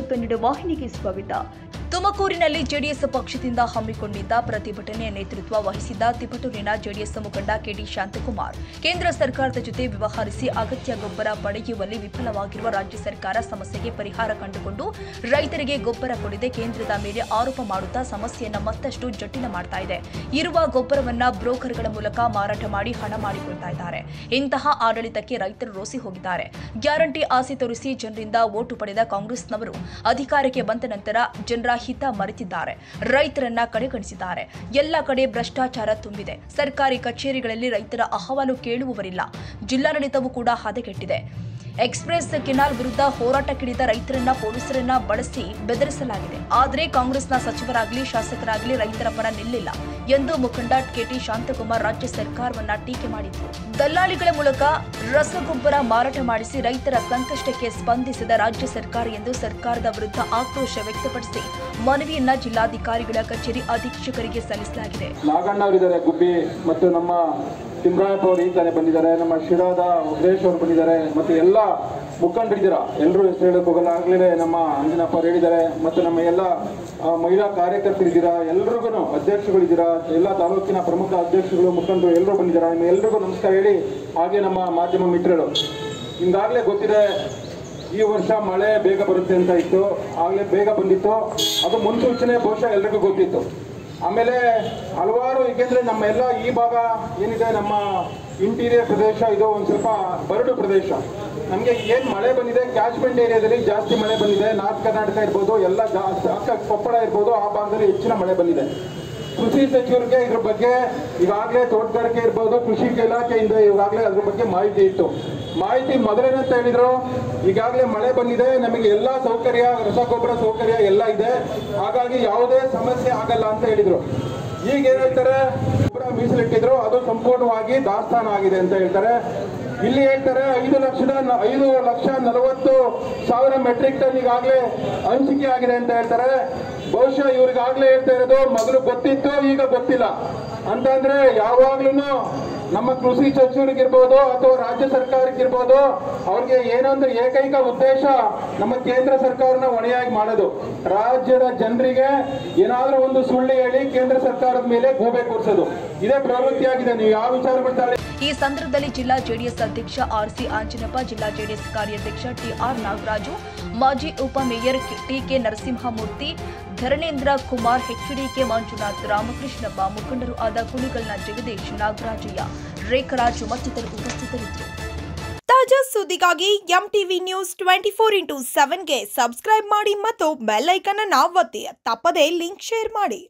ಕನ್ನಡ ವಾಹಿನಿಗೆ ಸ್ವಾಗತ. ತುಮಕೂರಿನಲ್ಲಿ ಜೆಡಿಎಸ್ ಪಕ್ಷದಿಂದ ಹಮ್ಮಿಕೊಂಡಿದ್ದ ಪ್ರತಿಭಟನೆಯ ನೇತೃತ್ವ ವಹಿಸಿದ್ದ ತಿಪಟೂರಿನ ಜೆಡಿಎಸ್ ಮುಖಂಡ ಕೆಟಿ ಶಾಂತಕುಮಾರ್ ಕೇಂದ್ರ ಸರ್ಕಾರದ ಜೊತೆ ವ್ಯವಹರಿಸಿ ಅಗತ್ಯ ಗೊಬ್ಬರ ಪಡೆಯುವಲ್ಲಿ ವಿಫಲವಾಗಿರುವ ರಾಜ್ಯ ಸರ್ಕಾರ ಸಮಸ್ಯೆಗೆ ಪರಿಹಾರ ಕಂಡುಕೊಂಡು ರೈತರಿಗೆ ಗೊಬ್ಬರ ಕೊಡದೆ ಕೇಂದ್ರದ ಮೇಲೆ ಆರೋಪ ಮಾಡುತ್ತಾ ಸಮಸ್ಯೆಯನ್ನು ಮತ್ತಷ್ಟು ಜಟಿಲ ಮಾಡ್ತಾ ಇದೆ. ಇರುವ ಗೊಬ್ಬರವನ್ನ ಬ್ರೋಕರ್ಗಳ ಮೂಲಕ ಮಾರಾಟ ಮಾಡಿ ಹಣ ಮಾಡಿಕೊಳ್ತಾ ಇದ್ದಾರೆ. ಇಂತಹ ಆಡಳಿತಕ್ಕೆ ರೈತರು ರೋಸಿ ಹೋಗಿದ್ದಾರೆ. ಗ್ಯಾರಂಟಿ ಆಸೆ ತೋರಿಸಿ ಜನರಿಂದ ಓಟು ಪಡೆದ ಕಾಂಗ್ರೆಸ್ನವರು ಅಧಿಕಾರಕ್ಕೆ ಬಂದ ನಂತರ ಜನರ ಹಿತ ಮರೆತಿದ್ದಾರೆ. ರೈತರನ್ನ ಕಡೆಗಣಿಸಿದ್ದಾರೆ. ಎಲ್ಲ ಕಡೆ ಭ್ರಷ್ಟಾಚಾರ ತುಂಬಿದೆ. ಸರ್ಕಾರಿ ಕಚೇರಿಗಳಲ್ಲಿ ರೈತರ ಅಹವಾಲು ಕೇಳುವವರಿಲ್ಲ. ಜಿಲ್ಲಾಡಳಿತವೂ ಕೂಡ ಹದಗೆಟ್ಟಿದೆ. ಎಕ್ಸ್‌ಪ್ರೆಸ್ ಕೆನಾಲ್ ವಿರುದ್ಧ ಹೋರಾಟಕ್ಕಿಳಿದ ರೈತರನ್ನ ಪೊಲೀಸರನ್ನ ಬಳಸಿ ಬೆದರಿಸಲಾಗಿದೆ. ಆದರೆ ಕಾಂಗ್ರೆಸ್ನ ಸಚಿವರಾಗಲಿ ಶಾಸಕರಾಗಲಿ ರೈತರ ಪರ ನಿಲ್ಲಿಲ್ಲ ಎಂದು ಮುಖಂಡ ಕೆಟಿ ಶಾಂತಕುಮಾರ್ ರಾಜ್ಯ ಸರ್ಕಾರವನ್ನ ಟೀಕೆ ಮಾಡಿದರು. ದಲ್ಲಾಳಿಗಳ ಮೂಲಕ ರಸಗೊಬ್ಬರ ಮಾರಾಟ ಮಾಡಿಸಿ ರೈತರ ಸಂಕಷ್ಟಕ್ಕೆ ಸ್ಪಂದಿಸಿದ ರಾಜ್ಯ ಸರ್ಕಾರ ಎಂದು ಸರ್ಕಾರದ ವಿರುದ್ಧ ಆಕ್ರೋಶ ವ್ಯಕ್ತಪಡಿಸಿ ಮನವಿಯನ್ನ ಜಿಲ್ಲಾಧಿಕಾರಿಗಳ ಕಚೇರಿ ಅಧೀಕ್ಷಕರಿಗೆ ಸಲ್ಲಿಸಲಾಗಿದೆ. ನಾಗಣ್ಣವರಿದ್ದಾರೆ ಗುಬ್ಬಿ ಮತ್ತು ನಮ್ಮ ತಿಮ್ರಾಯಪ್ಪ ಅವರು ಈಗ ತಾನೇ ಬಂದಿದ್ದಾರೆ. ನಮ್ಮ ಶಿರಾದ ಉಗ್ರೇಶ್ ಅವರು ಬಂದಿದ್ದಾರೆ ಮತ್ತು ಎಲ್ಲ ಮುಖಂಡರಿದ್ದೀರಾ. ಎಲ್ಲರೂ ಹೆಸರು ಹೇಳಕ್ಕೆ ಹೋಗಲ್ಲ. ಆಗಲೇ ನಮ್ಮ ಅಂಜನಪ್ಪ ಅವರು ಹೇಳಿದ್ದಾರೆ ಮತ್ತು ನಮ್ಮ ಎಲ್ಲ ಮಹಿಳಾ ಕಾರ್ಯಕರ್ತರಿದ್ದೀರಾ. ಎಲ್ರಿಗೂ ಅಧ್ಯಕ್ಷಗಳಿದ್ದೀರಾ. ಎಲ್ಲ ತಾಲೂಕಿನ ಪ್ರಮುಖ ಅಧ್ಯಕ್ಷಗಳು ಮುಖಂಡರು ಎಲ್ಲರೂ ಬಂದಿದ್ದಾರೆ. ನಿಮ್ಮ ಎಲ್ರಿಗೂ ನಮಸ್ಕಾರ ಹೇಳಿ ಹಾಗೆ ನಮ್ಮ ಮಾಧ್ಯಮ ಮಿತ್ರರು ಹಿಂಗಾಗಲೇ ಗೊತ್ತಿದೆ ಈ ವರ್ಷ ಮಳೆ ಬೇಗ ಬರುತ್ತೆ ಅಂತ ಇತ್ತು. ಆಗಲೇ ಬೇಗ ಬಂದಿತ್ತು. ಅದು ಮುನ್ಸೂಚನೆ ಬಹುಶಃ ಎಲ್ರಿಗೂ ಗೊತ್ತಿತ್ತು. ಆಮೇಲೆ ಹಲವಾರು ಏಕೆಂದರೆ ನಮ್ಮ ಎಲ್ಲ ಈ ಭಾಗ ಏನಿದೆ ನಮ್ಮ ಇಂಟೀರಿಯರ್ ಪ್ರದೇಶ ಇದು ಒಂದು ಸ್ವಲ್ಪ ಬರಡು ಪ್ರದೇಶ. ನಮಗೆ ಏನು ಮಳೆ ಬಂದಿದೆ ಕ್ಯಾಚ್ಮೆಂಟ್ ಏರಿಯಾದಲ್ಲಿ ಜಾಸ್ತಿ ಮಳೆ ಬಂದಿದೆ. ನಾರ್ತ್ ಕರ್ನಾಟಕ ಇರ್ಬೋದು, ಎಲ್ಲ ಕೊಪ್ಪಳ ಇರ್ಬೋದು, ಆ ಭಾಗದಲ್ಲಿ ಹೆಚ್ಚಿನ ಮಳೆ ಬಂದಿದೆ. ಕೃಷಿ ಸಚಿವರಿಗೆ ಇದ್ರ ಬಗ್ಗೆ ಈಗಾಗಲೇ ತೋಟಗಾರಿಕೆ ಇರ್ಬೋದು ಕೃಷಿ ಇಲಾಖೆಯಿಂದ ಈಗಾಗಲೇ ಅದ್ರ ಬಗ್ಗೆ ಮಾಹಿತಿ ಇತ್ತು. ಮಾಹಿತಿ ಮೊದಲೇನಂತ ಹೇಳಿದ್ರು, ಈಗಾಗಲೇ ಮಳೆ ಬಂದಿದೆ, ನಮಗೆ ಎಲ್ಲ ಸೌಕರ್ಯ ರಸಗೊಬ್ಬರ ಸೌಕರ್ಯ ಎಲ್ಲ ಇದೆ, ಹಾಗಾಗಿ ಯಾವುದೇ ಸಮಸ್ಯೆ ಆಗಲ್ಲ ಅಂತ ಹೇಳಿದ್ರು. ಈಗ ಏನ್ ಹೇಳ್ತಾರೆ, ಗೊಬ್ಬರ ಮೀಸಲಿಟ್ಟಿದ್ರು, ಅದು ಸಂಪೂರ್ಣವಾಗಿ ದಾಸ್ತಾನು ಆಗಿದೆ ಅಂತ ಹೇಳ್ತಾರೆ. ಇಲ್ಲಿ ಹೇಳ್ತಾರೆ 5,40,000 ಮೆಟ್ರಿಕ್ ಟನ್ ಈಗಾಗಲೇ ಹಂಚಿಕೆ ಆಗಿದೆ ಅಂತ ಹೇಳ್ತಾರೆ. ಬಹುಶಃ ಇವ್ರಿಗಾಗಲೇ ಹೇಳ್ತಾ ಇರೋದು ಮೊದಲು ಗೊತ್ತಿತ್ತು, ಈಗ ಗೊತ್ತಿಲ್ಲ ಅಂತಂದ್ರೆ ಯಾವಾಗ್ಲೂ ನಮ್ಮ ಕೃಷಿ ಸಚಿವರಿಗಿರ್ಬೋದು ಅಥವಾ ರಾಜ್ಯ ಸರ್ಕಾರಕ್ಕಿರ್ಬೋದು ಅವ್ರಿಗೆ ಏನೊಂದು ಏಕೈಕ ಉದ್ದೇಶ ನಮ್ಮ ಕೇಂದ್ರ ಸರ್ಕಾರನ ಹೊಣೆಯಾಗಿ ಮಾಡೋದು. ರಾಜ್ಯದ ಜನರಿಗೆ ಏನಾದ್ರೂ ಒಂದು ಸುಳ್ಳು ಹೇಳಿ ಕೇಂದ್ರ ಸರ್ಕಾರದ ಮೇಲೆ ಗೂಬೆ ಕೂರಿಸೋದು. ಇದೇ ಪ್ರವೃತ್ತಿಯಾಗಿದೆ. ನೀವು ಯಾವ ವಿಚಾರಗಳು ತಾಳಿ. ಈ ಸಂದರ್ಭದಲ್ಲಿ ಜಿಲ್ಲಾ ಜೆಡಿಎಸ್ ಅಧ್ಯಕ್ಷ ಆರ್ಸಿ ಆಂಜನಪ್ಪ, ಜಿಲ್ಲಾ ಜೆಡಿಎಸ್ ಕಾರ್ಯಾಧ್ಯಕ್ಷ ಟಿಆರ್ ನಾಗರಾಜು, ಮಾಜಿ ಉಪಮೇಯರ್ ಟಿಕೆ ನರಸಿಂಹಮೂರ್ತಿ, ಧರಣೇಂದ್ರ ಕುಮಾರ್, ಎಚ್ಡಿಕೆ ಮಂಜುನಾಥ್, ರಾಮಕೃಷ್ಣಪ್ಪ, ಮುಖಂಡರು ಆದ ಕುಣಿಗಲ್ನ ಜಗದೀಶ್, ನಾಗರಾಜಯ್ಯ, ರೇಖರಾಜು ಮತ್ತಿತರರು ಉಪಸ್ಥಿತರಿದ್ದರು. ತಾಜಾ ಸುದ್ದಿಗಾಗಿ ಎಂಟಿವಿ ನ್ಯೂಸ್ 24x7ಗೆ ಸಬ್ಸ್ಕ್ರೈಬ್ ಮಾಡಿ ಮತ್ತು ಬೆಲ್ ಐಕಾನ್ ಅನ್ನು ಒತ್ತಿ. ತಪ್ಪದೇ ಲಿಂಕ್ ಶೇರ್ ಮಾಡಿ.